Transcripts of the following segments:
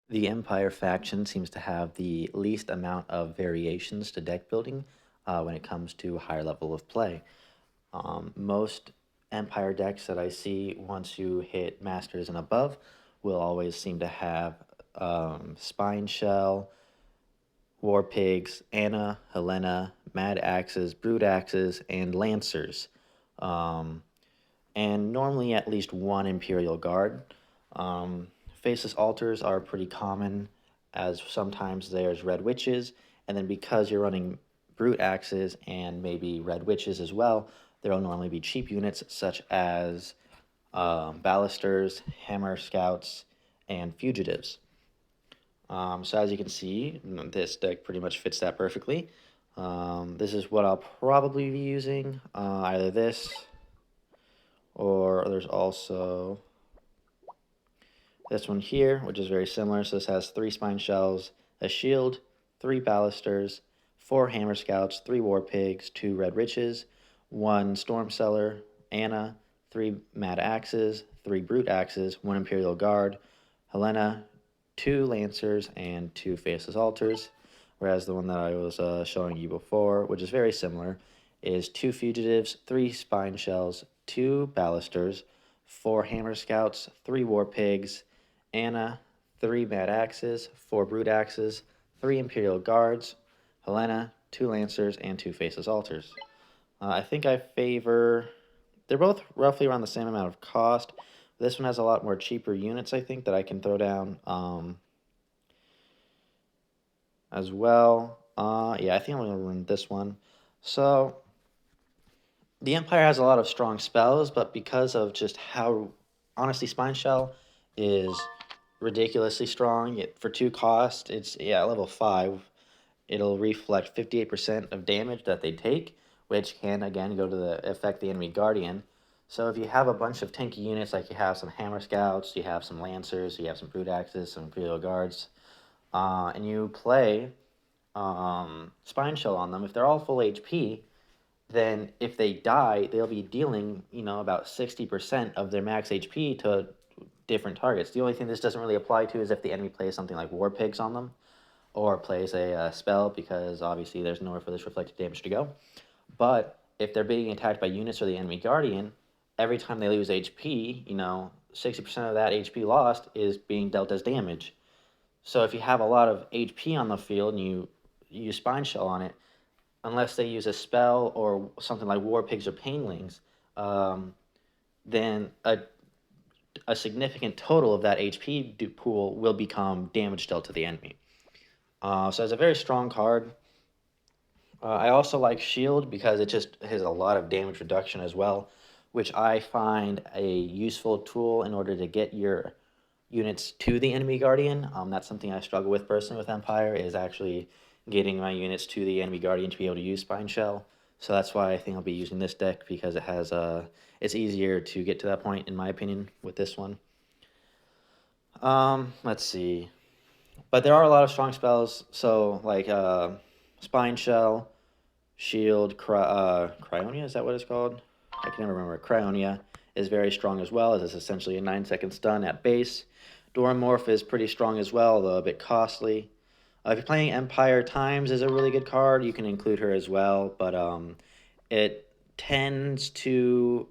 The Empire faction seems to have the least amount of variations to deck building when it comes to higher level of play. Most Empire decks that I see once you hit Masters and above will always seem to have Spine Shell, War Pigs, Anna, Helena, Mad Axes, Brood Axes, and Lancers. Um, and normally at least one Imperial Guard. Um, Faceless Altars are pretty common, as sometimes there's Red Witches, and then because you're running Brute Axes and maybe Red Witches as well, there will normally be cheap units such as Ballisters, Hammer Scouts, and Fugitives. So as you can see, this deck pretty much fits that perfectly. This is what I'll probably be using, either this, or there's also this one here, which is very similar. So this has 3 Spine Shells, a Shield, 3 Ballisters, 4 Hammer Scouts, 3 War Pigs, 2 Red Witches, 1 Storm Cellar, Anna, 3 Mad Axes, 3 Brute Axes, 1 Imperial Guard, Helena, 2 Lancers, and 2 Faceless Altars. Whereas the one that I was showing you before, which is very similar, is 2 Fugitives, 3 Spine Shells, 2 Ballisters, 4 Hammer Scouts, 3 War Pigs, Anna, 3 Mad Axes, 4 Brute Axes, 3 Imperial Guards, Helena, 2 Lancers, and 2 Faceless Altars. I think I favor. They're both roughly around the same amount of cost. This one has a lot more cheaper units, I think, that I can throw down as well. Yeah, I think I'm going to run this one. So, the Empire has a lot of strong spells, but because of just how, honestly, Spine Shell is ridiculously strong. For 2 cost, it's, yeah, level 5. It'll reflect 58% of damage that they take, which can, again, go to affect the enemy Guardian. So if you have a bunch of tanky units, like you have some Hammer Scouts, you have some Lancers, you have some Brute Axes, some Imperial Guards, and you play Spine Shell on them, if they're all full HP, then if they die, they'll be dealing, about 60% of their max HP to different targets. The only thing this doesn't really apply to is if the enemy plays something like War Pigs on them, or plays a spell, because obviously there's nowhere for this reflected damage to go. But if they're being attacked by units or the enemy Guardian, every time they lose HP, 60% of that HP lost is being dealt as damage. So if you have a lot of HP on the field and you use Spine Shell on it, unless they use a spell or something like War Pigs or Painlings, then a significant total of that HP pool will become damage dealt to the enemy. So it's a very strong card. I also like Shield because it just has a lot of damage reduction as well, which I find a useful tool in order to get your units to the enemy Guardian. That's something I struggle with personally with Empire, is actually getting my units to the enemy Guardian to be able to use Spine Shell. So that's why I think I'll be using this deck, because it has it's easier to get to that point, in my opinion, with this one. Let's see. But there are a lot of strong spells, so like Spine Shell, Shield, Cryonia, is that what it's called? I can never remember. Cryonia is very strong as well, as it's essentially a 9-second stun at base. Doromorph is pretty strong as well, though a bit costly. If you're playing Empire, Times is a really good card. You can include her as well, but it tends to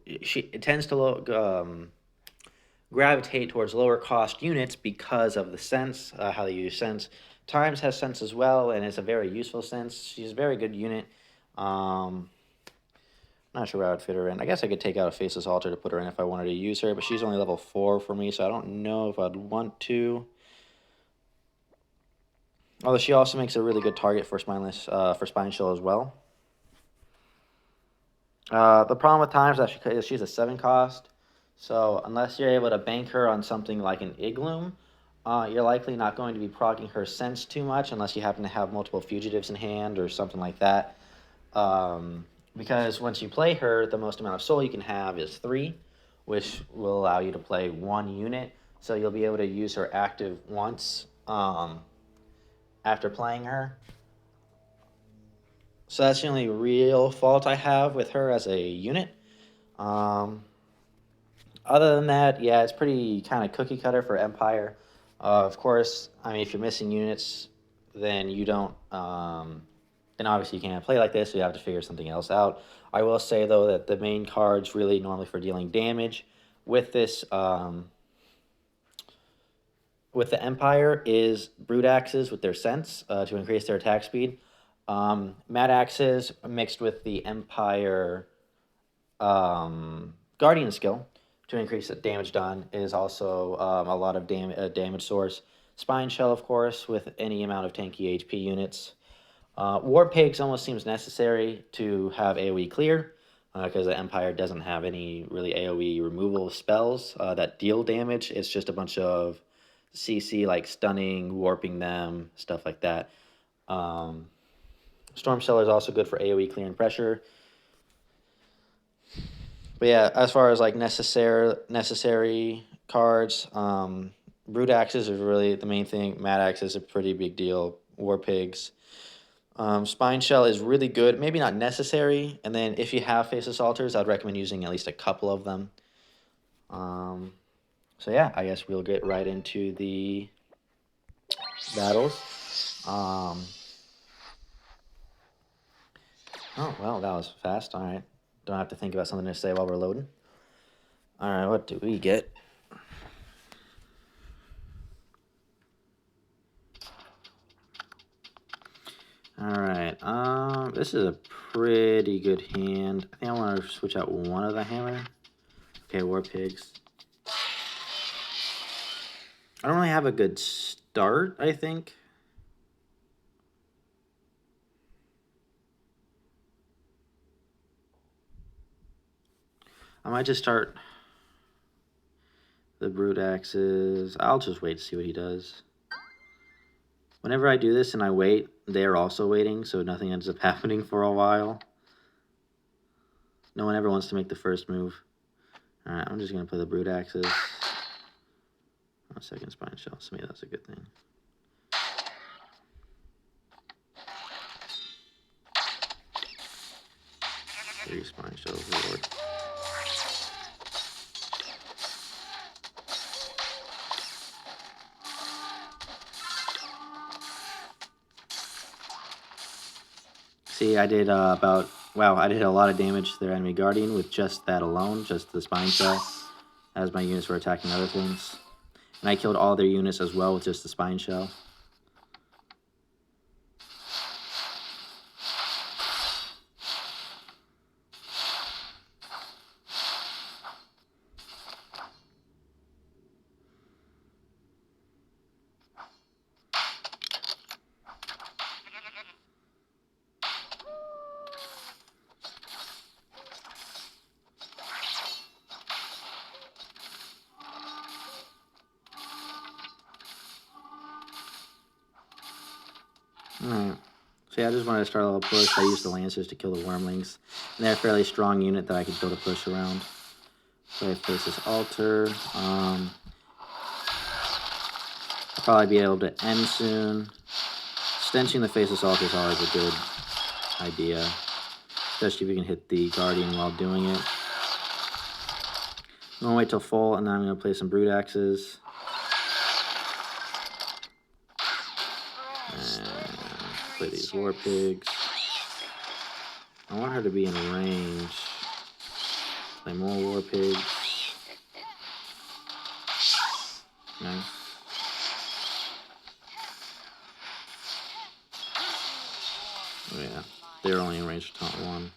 gravitate towards lower cost units because of the sense, how they use sense. Times has sense as well, and it's a very useful sense. She's a very good unit. Not sure where I would fit her in. I guess I could take out a Faceless Altar to put her in if I wanted to use her, but she's only level 4 for me, so I don't know if I'd want to. Although she also makes a really good target for Spine Shell as well. The problem with Times is she's a 7 cost, so unless you're able to bank her on something like an Igloom, you're likely not going to be proccing her sense too much unless you happen to have multiple Fugitives in hand or something like that. Because once you play her, the most amount of soul you can have is 3, which will allow you to play 1 unit. So you'll be able to use her active once after playing her. So that's the only real fault I have with her as a unit. Other than that, yeah, it's pretty kind of cookie cutter for Empire. Of course, I mean, if you're missing units, then you don't. Then obviously you can't play like this, so you have to figure something else out. I will say though that the main cards really normally for dealing damage with this with the Empire is Brute Axes with their Sense to increase their attack speed. Mad Axes mixed with the Empire Guardian skill to increase the damage done is also a lot of damage source. Spine Shell, of course, with any amount of tanky HP units. War Pigs almost seems necessary to have AoE clear, because the Empire doesn't have any really AoE removal spells that deal damage. It's just a bunch of CC like stunning, warping them, stuff like that. Storm Cellar is also good for AoE clear and pressure. But yeah, as far as like necessary cards, Brute Axes is really the main thing. Mad Axe is a pretty big deal. War Pigs. Spine Shell is really good. Maybe not necessary. And then if you have Face Assaulters, I'd recommend using at least a couple of them. So yeah, I guess we'll get right into the battles. Oh, well, that was fast. All right. Don't have to think about something to say while we're loading. All right, what do we get? All right. This is a pretty good hand. I think I want to switch out one of the hammer. Okay, War Pigs. I don't really have a good start, I think. I might just start the Brute Axes. I'll just wait to see what he does. Whenever I do this and I wait, they're also waiting, so nothing ends up happening for a while. No one ever wants to make the first move. Alright, I'm just going to play the Brute Axes. Oh, second Spine Shell, so maybe that's a good thing. Three Spine Shells reward. See, I did I did a lot of damage to their enemy Guardian with just that alone, just the Spine Shell, as my units were attacking other things. And I killed all their units as well with just the Spine Shell. Alright. So yeah, I just wanted to start a little push. I used the Lancers to kill the Wormlings. And they're a fairly strong unit that I could build a push around. So I place this altar. I'll probably be able to end soon. Stenching the Faceless Altar is always a good idea. Especially if you can hit the Guardian while doing it. I'm going to wait till full, and then I'm going to play some Brute Axes. And play these War Pigs. I want her to be in range. Play more War Pigs. Nice. Oh yeah, they're only in range to taunt one.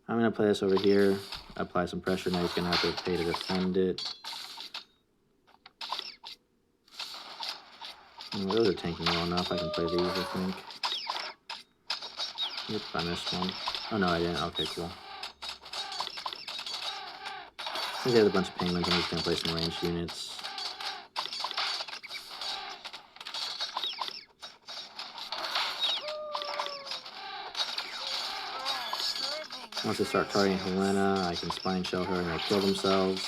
I'm going to play this over here, apply some pressure. Now he's going to have to pay to defend it. Those are tanking well enough. I can play these, I think. Yep, I missed one. Oh no, I didn't. Okay, cool. Since he has a bunch of penguins, I'm just going to play some ranged units. Once I start targeting Helena, I can Spine Shell her and they'll kill themselves.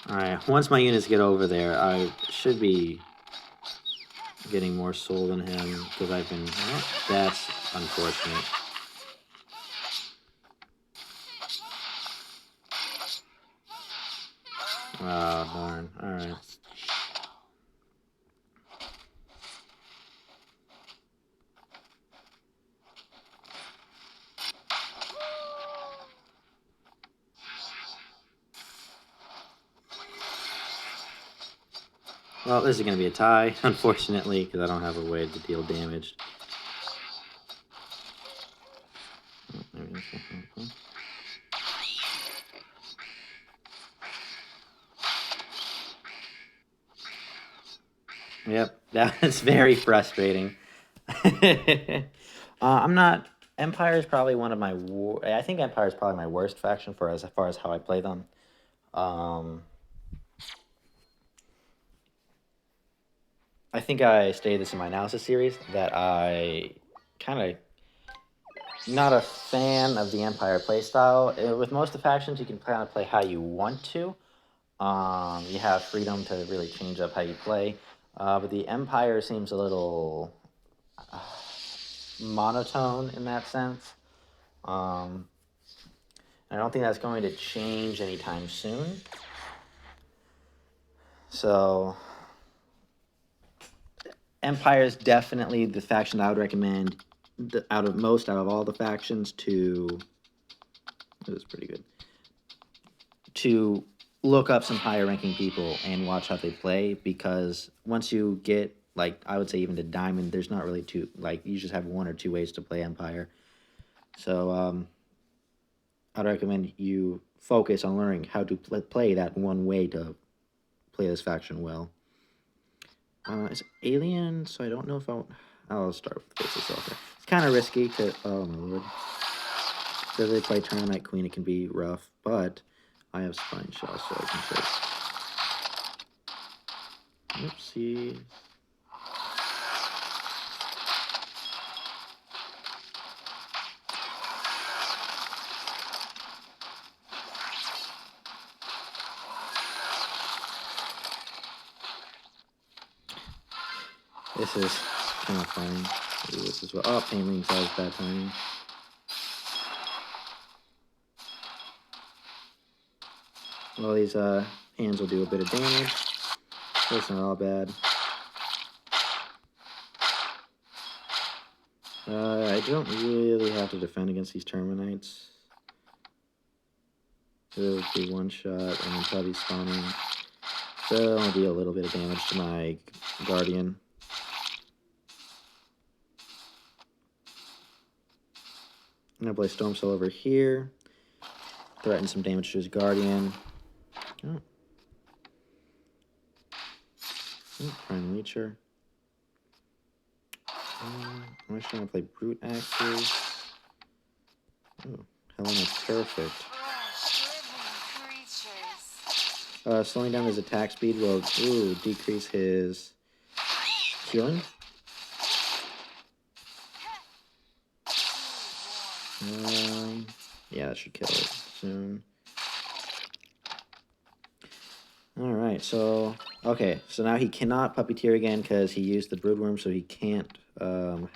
Alright, once my units get over there, I should be getting more soul than him because I've been. Oh, that's unfortunate. Oh, darn. Alright. Well, this is going to be a tie, unfortunately, because I don't have a way to deal damage. Yep, that's very frustrating. I'm not. Empire is probably one of my. I think Empire is probably my worst faction for as far as how I play them. I think I stated this in my analysis series that I kind of not a fan of the Empire playstyle. With most of the factions, you can kind of play how you want to. You have freedom to really change up how you play. But the Empire seems a little monotone in that sense. I don't think that's going to change anytime soon. So, Empire is definitely the faction I would recommend out of all the factions to. It was pretty good. To look up some higher ranking people and watch how they play, because once you get, like, I would say even to Diamond, there's not really two, like, you just have one or two ways to play Empire. So I'd recommend you focus on learning how to play that one way to play this faction well. It's Alien, so I don't know if I'll start with the basics off there. It's kind of risky, because, oh my lord. If they play Tournament Queen, it can be rough, but I have Spine Shell, so I can just... Oopsie. This is kind of funny. Do this as well. Oh, Pain Link has bad timing. Well, these hands will do a bit of damage. That's not all bad. I don't really have to defend against these Terminites. It'll be one shot and then probably spawning. So I'll deal a little bit of damage to my Guardian. I'm gonna play Storm Soul over here. Threaten some damage to his Guardian. Oh. Prime Leecher. I'm actually gonna play Brute Axes. Oh, Helena, perfect. Slowing down his attack speed will decrease his healing. Yeah, that should kill it soon. Alright, so... Okay, so now he cannot Puppeteer again because he used the Broodworm, so he can't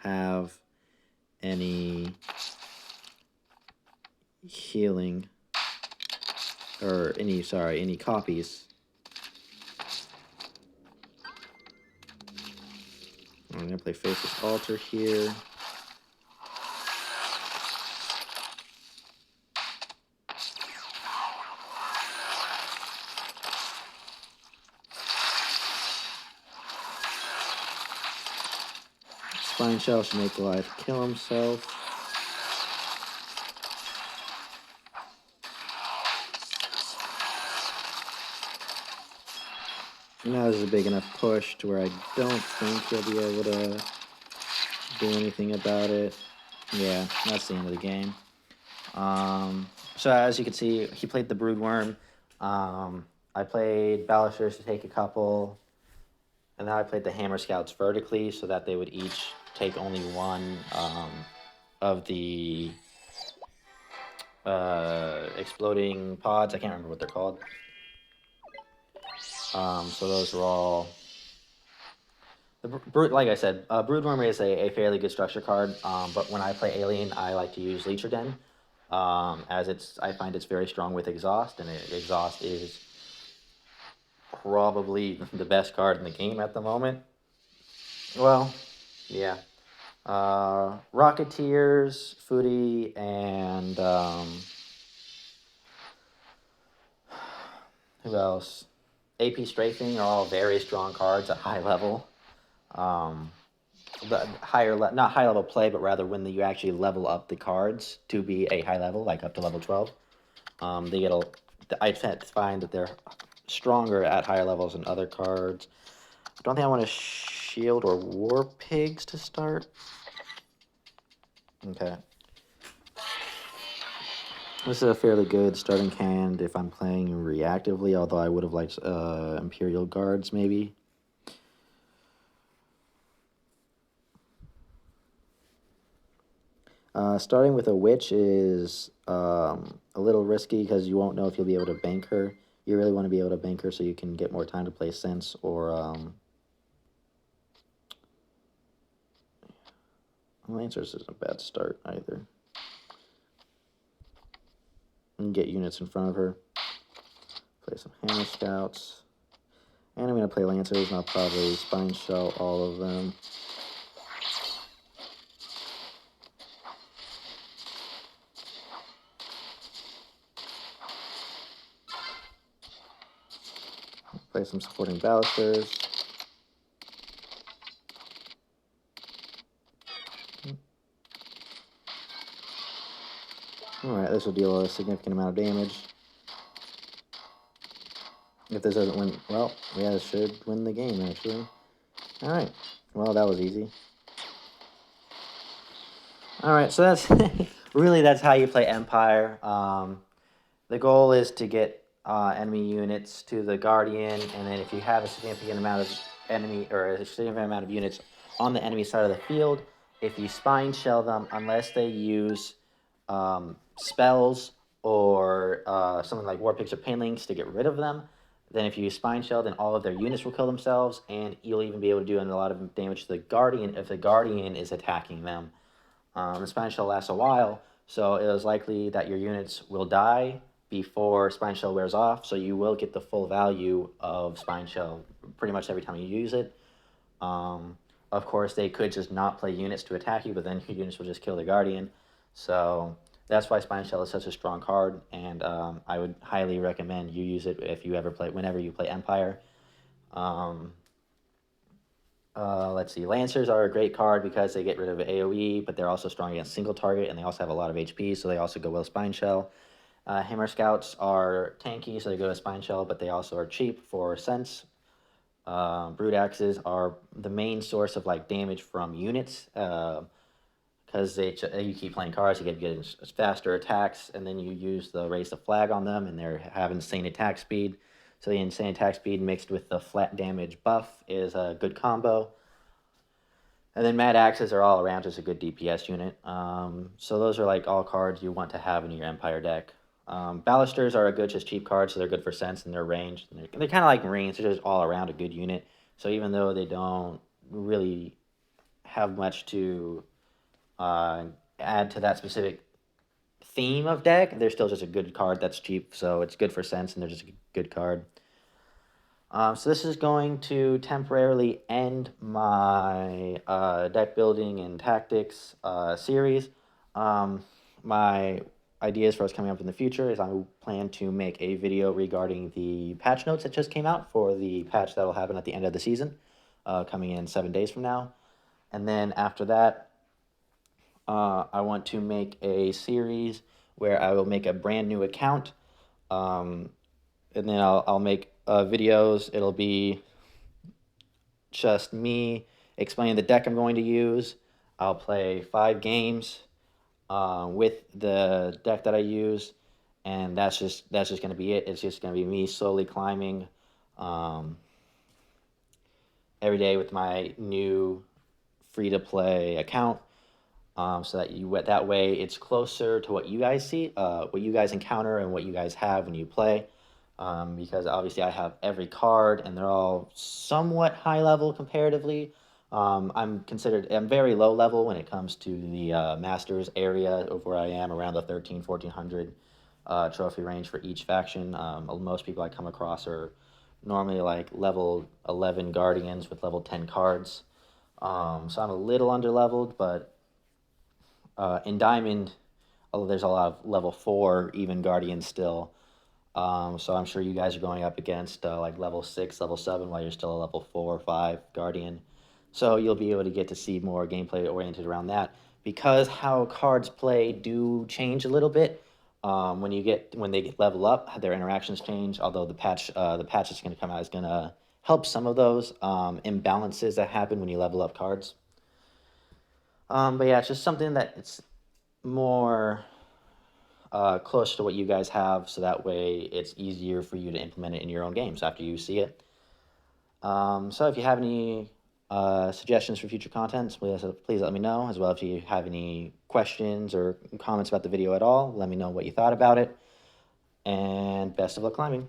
have any healing... Or any copies. I'm going to play Faceless Altar here. Spine Shell should make Goliath kill himself. Now this is a big enough push to where I don't think he'll be able to do anything about it. Yeah, that's the end of the game. So as you can see, he played the Broodworm. I played Balisters to take a couple. And then I played the Hammer Scouts vertically so that they would each take only one of the exploding pods. I can't remember what they're called. So those were all Like I said, Broodworm is a fairly good structure card. But when I play Alien, I like to use Leecher Den, as I find it's very strong with Exhaust, and Exhaust is probably the best card in the game at the moment. Well, yeah. Rocketeers, Foodie, and who else? AP Strafing are all very strong cards at high level. Um, the not high level play, but rather when you actually level up the cards to be a high level, like up to level 12. They get a. I find that they're stronger at higher levels than other cards. I don't think I want to shield or war pigs to start. Okay. This is a fairly good starting hand if I'm playing reactively, although I would have liked Imperial Guards maybe. Starting with a witch is a little risky because you won't know if you'll be able to bank her. You really want to be able to bank her so you can get more time to play sense or Lancers isn't a bad start either. And get units in front of her. Play some Hammer Scouts. And I'm going to play Lancers, and I'll probably Spine Shell all of them. Play some supporting Ballisters. Alright, this will deal a significant amount of damage. If this doesn't win, well, yeah, it should win the game, actually. Alright, well, that was easy. Alright, so that's really that's how you play Empire. The goal is to get enemy units to the Guardian, and then if you have a significant amount of enemy or a significant amount of units on the enemy side of the field, if you Spine Shell them, unless they use spells or something like War Pigs or Pinlings to get rid of them, then if you Spine Shell, then all of their units will kill themselves, and you'll even be able to do a lot of damage to the Guardian if the Guardian is attacking them. The Spine Shell lasts a while, so it is likely that your units will die before Spine Shell wears off, so you will get the full value of Spine Shell pretty much every time you use it. Of course, they could just not play units to attack you, but then your units will just kill the Guardian. So that's why Spine Shell is such a strong card, and I would highly recommend you use it if you whenever you play Empire. Let's see. Lancers are a great card because they get rid of AoE, but they're also strong against single target, and they also have a lot of HP, so they also go well Spine Shell. Hammer Scouts are tanky, so they go to Spine Shell, but they also are cheap for sense. Brood Axes are the main source of like damage from units, because you keep playing cards, you get getting faster attacks, and then you use the Raise the Flag on them, and they have insane attack speed. So the insane attack speed mixed with the flat damage buff is a good combo. And then Mad Axes are all around just a good DPS unit. So those are like all cards you want to have in your Empire deck. Ballisters are a good, just cheap card, so they're good for sense and their range. And they're kind of like Marines, they're just all around a good unit. So even though they don't really have much to add to that specific theme of deck, they're still just a good card that's cheap, so it's good for sense, and they're just a good card. So this is going to temporarily end my deck building and tactics series. My ideas for what's coming up in the future is I plan to make a video regarding the patch notes that just came out for the patch that will happen at the end of the season, coming in 7 days from now. And then after that, I want to make a series where I will make a brand new account, and then I'll make videos. It'll be just me explaining the deck I'm going to use. I'll play 5 games with the deck that I use, and that's just going to be it. It's just going to be me slowly climbing every day with my new free-to-play account. So that way it's closer to what you guys see, what you guys encounter, and what you guys have when you play. Because obviously I have every card, and they're all somewhat high level comparatively. I'm very low level when it comes to the Masters area of where I am, around the 1400 trophy range for each faction. Most people I come across are normally like level 11 Guardians with level 10 cards. So I'm a little under leveled, but in Diamond, although there's a lot of level 4 even Guardians still. So I'm sure you guys are going up against like level 6, level 7, while you're still a level 4 or 5 Guardian. So you'll be able to get to see more gameplay oriented around that. Because how cards play do change a little bit. When they get level up, their interactions change. Although the patch that's going to come out is going to help some of those imbalances that happen when you level up cards. But yeah, it's just something that it's more close to what you guys have, so that way it's easier for you to implement it in your own games after you see it. So if you have any suggestions for future contents, please let me know. As well, if you have any questions or comments about the video at all, let me know what you thought about it. And best of luck climbing.